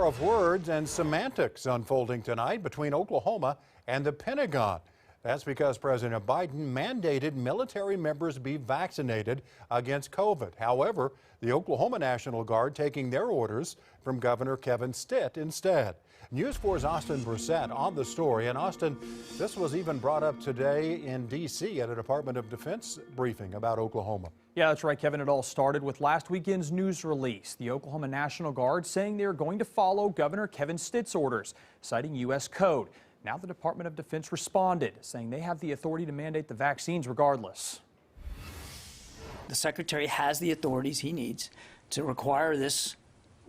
war of words and semantics unfolding tonight between Oklahoma and the Pentagon. That's because President Biden mandated military members be vaccinated against COVID. However, the Oklahoma National Guard taking their orders from Governor Kevin Stitt instead. News 4's Austin Brissett on the story. And Austin, this was even brought up today in D.C. at a Department of Defense briefing about Oklahoma. Yeah, that's right, Kevin. It all started with last weekend's news release. The Oklahoma National Guard saying they're going to follow Governor Kevin Stitt's orders, citing U.S. code. Now the Department of Defense responded, saying they have the authority to mandate the vaccines regardless. The Secretary has the authorities he needs to require this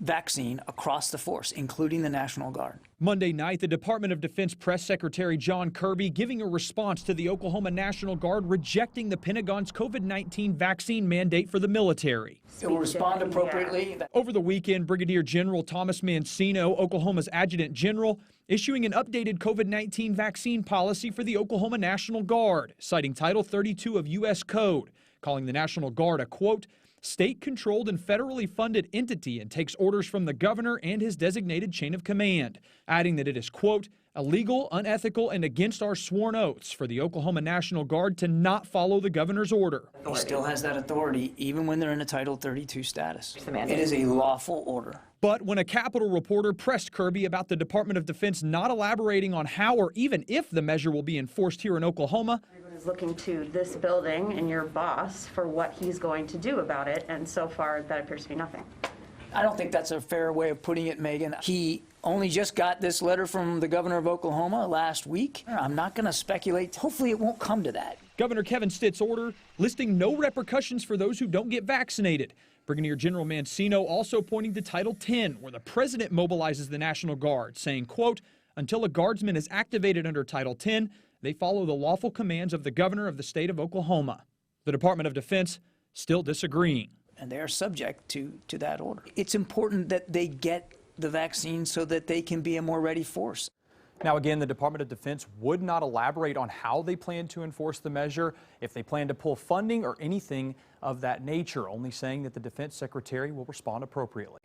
vaccine across the force, including the National Guard. Monday night, the Department of Defense Press Secretary John Kirby giving a response to the Oklahoma National Guard rejecting the Pentagon's COVID-19 vaccine mandate for the military. It will respond appropriately. Over the weekend, Brigadier General Thomas Mancino, Oklahoma's Adjutant General, issuing an updated COVID-19 vaccine policy for the Oklahoma National Guard, citing Title 32 of U.S. Code, calling the National Guard a, quote, state-controlled and federally funded entity and takes orders from the governor and his designated chain of command, adding that it is, quote, illegal, unethical, and against our sworn oaths for the Oklahoma National Guard to not follow the governor's order. He still has that authority, even when they're in a Title 32 status. It is a lawful order. But when a Capitol reporter pressed Kirby about the Department of Defense not elaborating on how or even if the measure will be enforced here in Oklahoma, everyone is looking to this building and your boss for what he's going to do about it, and so far that appears to be nothing. I don't think that's a fair way of putting it, Megan. He only just got this letter from the governor of Oklahoma last week. I'm not going to speculate. Hopefully it won't come to that. Governor Kevin Stitt's order listing no repercussions for those who don't get vaccinated. Brigadier General Mancino also pointing to Title 10, where the president mobilizes the National Guard, saying, quote, until a guardsman is activated under Title 10, they follow the lawful commands of the governor of the state of Oklahoma. The Department of Defense still disagreeing. And they are subject to that order. It's important that they get the vaccine so that they can be a more ready force. Now again, the Department of Defense would not elaborate on how they plan to enforce the measure, if they plan to pull funding or anything of that nature, only saying that the Defense Secretary will respond appropriately.